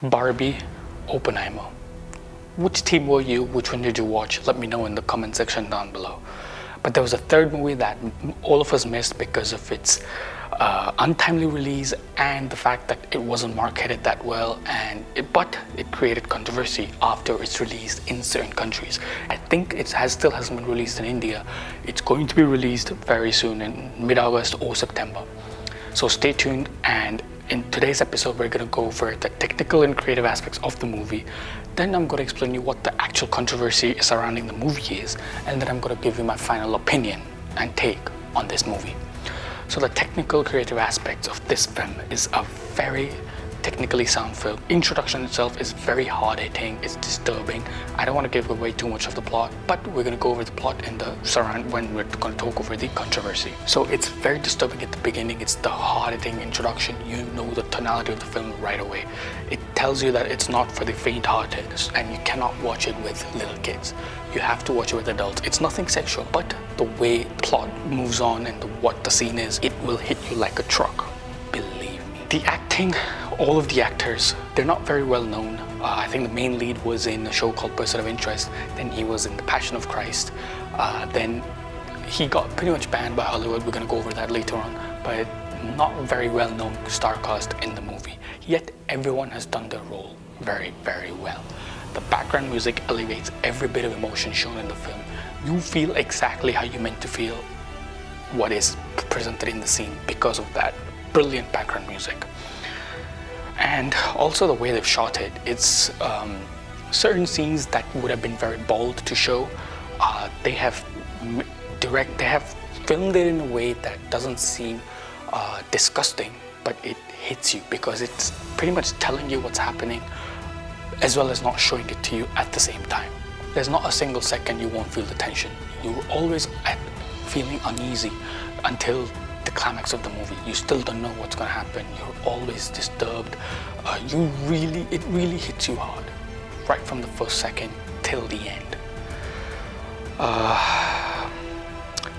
Barbie, Oppenheimer. Which team were you? Which one did you watch? Let me know in the comment section down below. But there was a third movie that all of us missed because of its untimely release and the fact that it wasn't marketed that well, but it created controversy after its release in certain countries. I think still hasn't been released in India. It's going to be released very soon in mid-August or September. So stay tuned, and in today's episode we're going to go over the technical and creative aspects of the movie. Then I'm going to explain you what the actual controversy surrounding the movie is, and then I'm going to give you my final opinion and take on this movie. So the technical creative aspects of this film is a very technically sound film. Introduction itself is very hard-hitting, it's disturbing. I don't want to give away too much of the plot, but we're going to go over the plot in the surround when we're going to talk over the controversy. So it's very disturbing at the beginning. It's the hard-hitting introduction. You know the tonality of the film right away. It tells you that it's not for the faint-hearted, and you cannot watch it with little kids. You have to watch it with adults. It's nothing sexual, but the way the plot moves on and what the scene is, it will hit you like a truck. Believe me. The acting, all of the actors, they're not very well known. I think the main lead was in a show called Person of Interest. Then he was in The Passion of Christ. Then he got pretty much banned by Hollywood. We're going to go over that later on. But not very well known star cast in the movie. Yet everyone has done their role very, very well. The background music elevates every bit of emotion shown in the film. You feel exactly how you meant to feel what is presented in the scene because of that brilliant background music. And also the way they've shot it, it's certain scenes that would have been very bold to show. They have filmed it in a way that doesn't seem disgusting, but it hits you because it's pretty much telling you what's happening as well as not showing it to you at the same time. There's not a single second you won't feel the tension. You're always feeling uneasy until the climax of the movie. You still don't know what's going to happen. You're always disturbed. It really hits you hard, right from the first second till the end.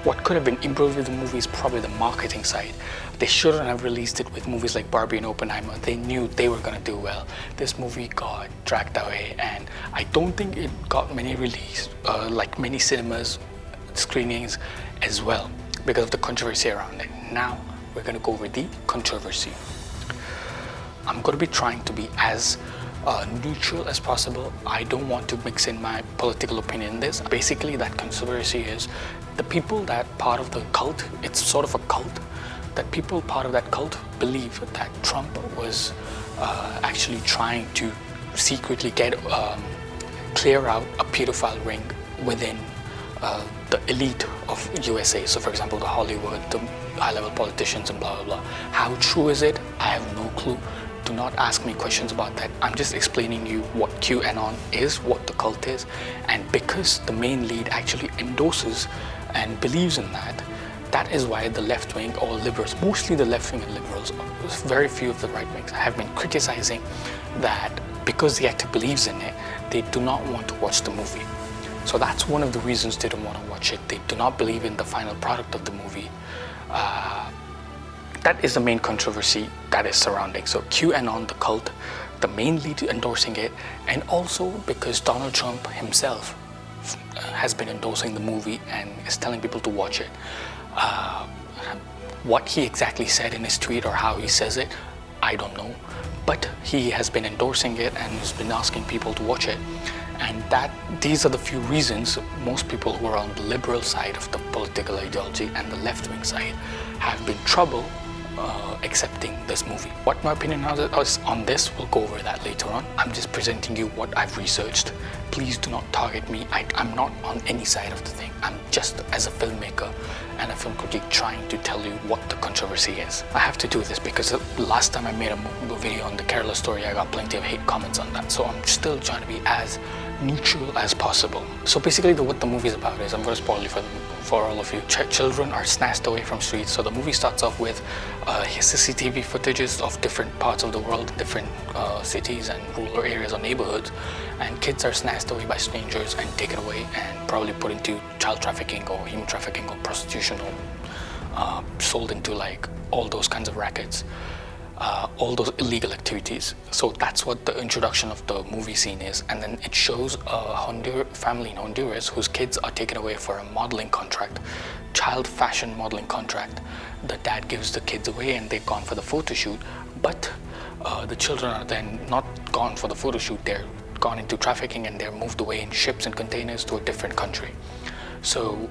What could have been improved with the movie is probably the marketing side. They shouldn't have released it with movies like Barbie and Oppenheimer. They knew they were going to do well. This movie got dragged away, and I don't think it got many many cinemas screenings as well because of the controversy around it. Now we're going to go over the controversy. I'm going to be trying to be as neutral as possible. I don't want to mix in my political opinion in this. Basically, that controversy is the people that part of the cult, it's sort of a cult, that people part of that cult believe that Trump was actually trying to secretly clear out a pedophile ring within the elite of USA. So for example, the Hollywood, the high-level politicians and blah blah blah. How true is it? I have no clue. Do not ask me questions about that. I'm just explaining you what QAnon is, what the cult is, and because the main lead actually endorses and believes in that, that is why the left wing or liberals, mostly the left wing and liberals, very few of the right wings, have been criticizing that because the actor believes in it, they do not want to watch the movie. So that's one of the reasons they don't want to watch it. They do not believe in the final product of the movie. That is the main controversy that is surrounding. So QAnon, the cult, the main lead endorsing it, and also because Donald Trump himself has been endorsing the movie and is telling people to watch it. What he exactly said in his tweet or how he says it, I don't know. But he has been endorsing it and has been asking people to watch it. And these are the few reasons most people who are on the liberal side of the political ideology and the left-wing side have been trouble accepting this movie. What my opinion is on this, we'll go over that later on. I'm just presenting you what I've researched. Please do not target me. I'm not on any side of the thing. I'm just as a filmmaker and a film critic trying to tell you what the controversy is. I have to do this because the last time I made a video on the Kerala story, I got plenty of hate comments on that. So I'm still trying to be as neutral as possible. So basically what the movie is about is, I'm going to spoil you for all of you. Children are snatched away from streets. So the movie starts off with CCTV footages of different parts of the world, different cities and rural areas or neighborhoods, and kids are snatched away by strangers and taken away and probably put into child trafficking or human trafficking or prostitution or sold into like all those kinds of rackets. all those illegal activities. So that's what the introduction of the movie scene is. And then it shows a family in Honduras whose kids are taken away for a modeling contract, child fashion modeling contract. The dad gives the kids away and they've gone for the photo shoot, but the children are then not gone for the photo shoot, they're gone into trafficking and they're moved away in ships and containers to a different country. So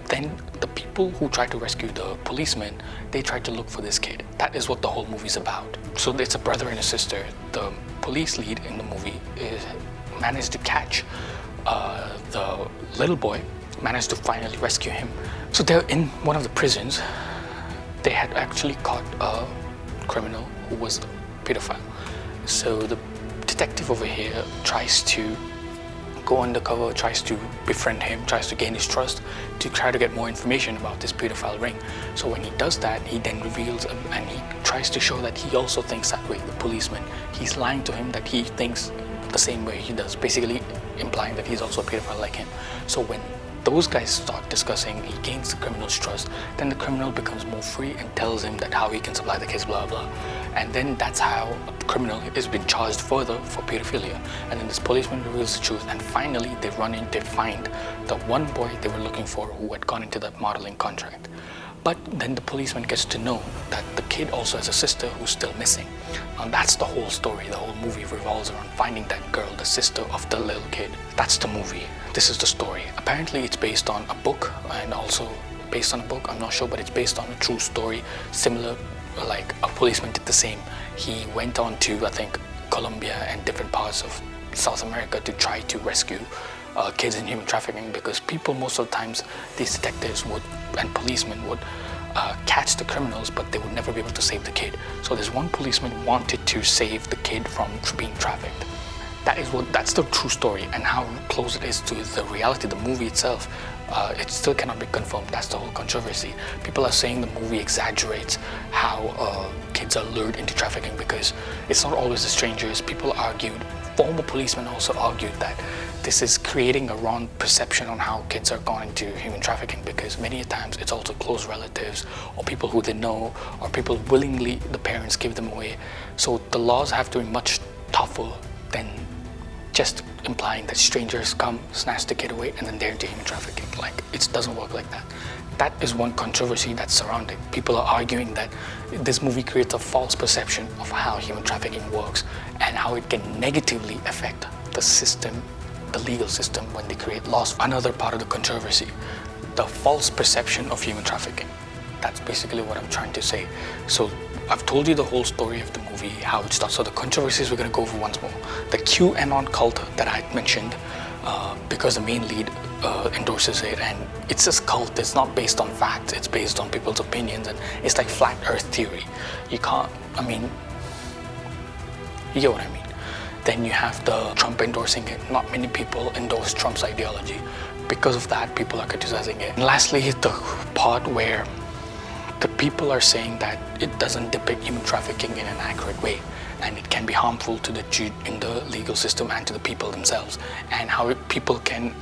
then the people who try to rescue the policemen, they try to look for this kid. That is what the whole movie's about. So it's a brother and a sister. The police lead in the movie managed to catch the little boy, managed to finally rescue him. So they're in one of the prisons. They had actually caught a criminal who was a pedophile. So the detective over here tries to go undercover, tries to befriend him, tries to gain his trust to try to get more information about this pedophile ring. So when he does that, he then reveals and he tries to show that he also thinks that way, the policeman. He's lying to him that he thinks the same way he does, basically implying that he's also a pedophile like him. So when those guys start discussing, he gains the criminal's trust, then the criminal becomes more free and tells him that how he can supply the kids, blah blah. And then that's how a criminal is being charged further for pedophilia. And then this policeman reveals the truth, and finally they find the one boy they were looking for who had gone into that modeling contract. But then the policeman gets to know that the kid also has a sister who's still missing. And that's the whole story. The whole movie revolves around finding that girl, the sister of the little kid. That's the movie. This is the story. Apparently it's based on a book, and also based on a book, I'm not sure, but it's based on a true story, similar, like a policeman did the same. He went on to, I think, Colombia and different parts of South America to try to rescue kids in human trafficking, because people, most of the times, these detectives and policemen would catch the criminals, but they would never be able to save the kid. So this one policeman wanted to save the kid from being trafficked. That's the true story, and how close it is to the reality, the movie itself, it still cannot be confirmed. That's the whole controversy. People are saying the movie exaggerates how kids are lured into trafficking, because it's not always the strangers. People argued, former policemen also argued that this is creating a wrong perception on how kids are gone into human trafficking, because many times it's also close relatives or people who they know, or people willingly, the parents give them away. So the laws have to be much tougher than just implying that strangers come, snatch the kid away, and then they're into human trafficking. Like, it doesn't work like that. That is one controversy that's surrounding. People are arguing that this movie creates a false perception of how human trafficking works and how it can negatively affect the system, the legal system, when they create laws. Another part of the controversy, the false perception of human trafficking. That's basically what I'm trying to say. So I've told you the whole story of the movie, how it starts. So the controversies we're going to go over once more. The QAnon cult that I mentioned, because the main lead endorses it, and it's this cult. It's not based on facts. It's based on people's opinions, and it's like flat Earth theory. You get what I mean. Then you have the Trump endorsing it. Not many people endorse Trump's ideology. Because of that, people are criticizing it. And lastly, the part where the people are saying that it doesn't depict human trafficking in an accurate way, and it can be harmful to in the legal system and to the people themselves, and how people can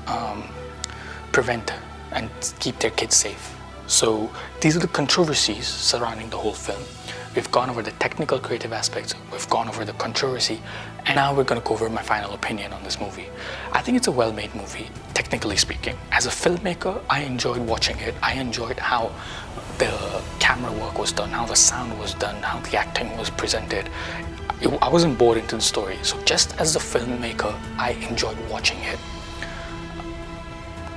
prevent and keep their kids safe. So these are the controversies surrounding the whole film. We've gone over the technical creative aspects, we've gone over the controversy, and now we're going to go over my final opinion on this movie. I think it's a well-made movie, technically speaking. As a filmmaker, I enjoyed watching it. I enjoyed how the camera work was done, how the sound was done, how the acting was presented. I wasn't bored into the story. So just as a filmmaker, I enjoyed watching it.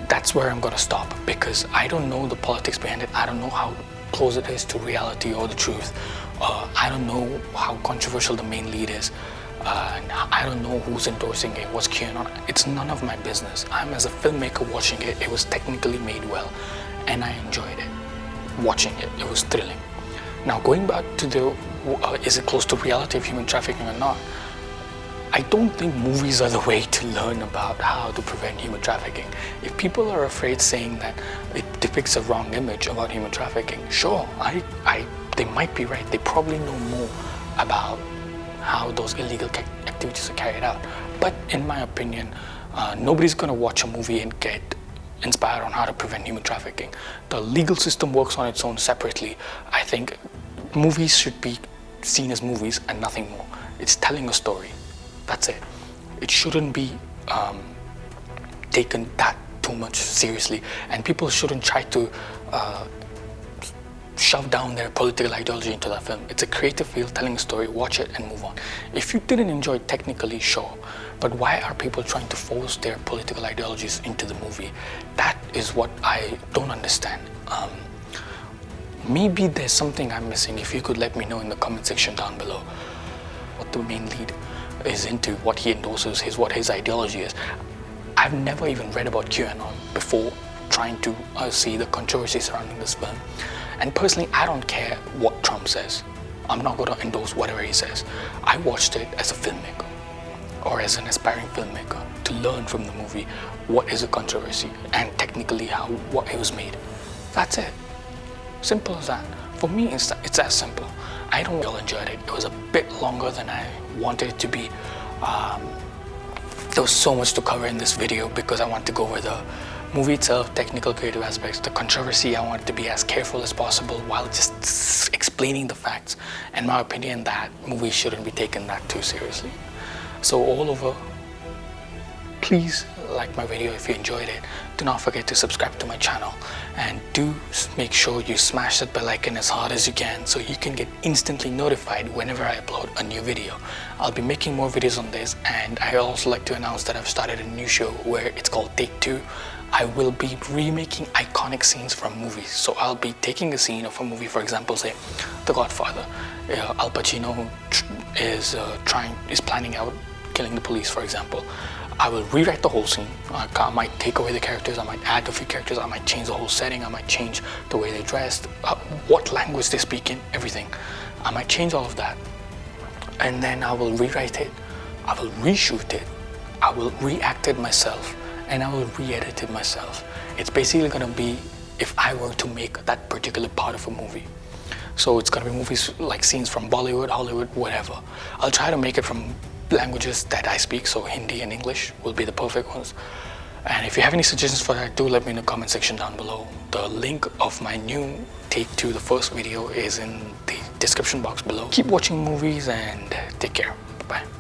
That's where I'm going to stop, because I don't know the politics behind it. I don't know how close it is to reality or the truth. I don't know how controversial the main lead is. And I don't know who's endorsing it, what's QAnon. It's none of my business. I'm, as a filmmaker, watching it. It was technically made well, and I enjoyed it. Watching it, it was thrilling. Now, going back to the is it close to reality of human trafficking or not? I don't think movies are the way to learn about how to prevent human trafficking. If people are afraid, saying that it depicts a wrong image about human trafficking, sure, they might be right. They probably know more about how those illegal activities are carried out. But in my opinion, nobody's going to watch a movie and get inspired on how to prevent human trafficking. The legal system works on its own separately. I think movies should be seen as movies and nothing more. It's telling a story. That's it. It shouldn't be taken that too much seriously, and people shouldn't try to shove down their political ideology into that film. It's a creative field telling a story. Watch it and move on. If you didn't enjoy it technically, sure, but why are people trying to force their political ideologies into the movie? That is what I don't understand. Maybe there's something I'm missing. If you could let me know in the comment section down below what the main lead is into, what he endorses, what his ideology is. I've never even read about QAnon before trying to see the controversy surrounding this film. And personally, I don't care what Trump says. I'm not going to endorse whatever he says. I watched it as a filmmaker or as an aspiring filmmaker to learn from the movie what is a controversy and technically what it was made. That's it. Simple as that. For me, it's as simple. I don't really enjoyed it. It was a bit longer than I wanted it to be. There was so much to cover in this video because I want to go over the movie itself, technical, creative aspects, the controversy. I wanted to be as careful as possible while just explaining the facts. And my opinion that movies shouldn't be taken that too seriously. So all over, please like my video if you enjoyed it. Do not forget to subscribe to my channel, and do make sure you smash that bell icon as hard as you can so you can get instantly notified whenever I upload a new video. I'll be making more videos on this, and I also like to announce that I've started a new show where it's called Take 2. I will be remaking iconic scenes from movies. So I'll be taking a scene of a movie, for example, say The Godfather. Al Pacino is planning out killing the police, for example. I will rewrite the whole scene. I might take away the characters, I might add a few characters, I might change the whole setting, I might change the way they dressed, what language they speak in, everything. I might change all of that. And then I will rewrite it, I will reshoot it, I will re-act it myself, and I will re-edit it myself. It's basically gonna be if I were to make that particular part of a movie. So it's gonna be movies like scenes from Bollywood, Hollywood, whatever. I'll try to make it from languages that I speak, so Hindi and English will be the perfect ones. And if you have any suggestions for that, do let me in the comment section down below. The link of my new Take 2, the first video, is in the description box below. Keep watching movies and take care. Bye-bye.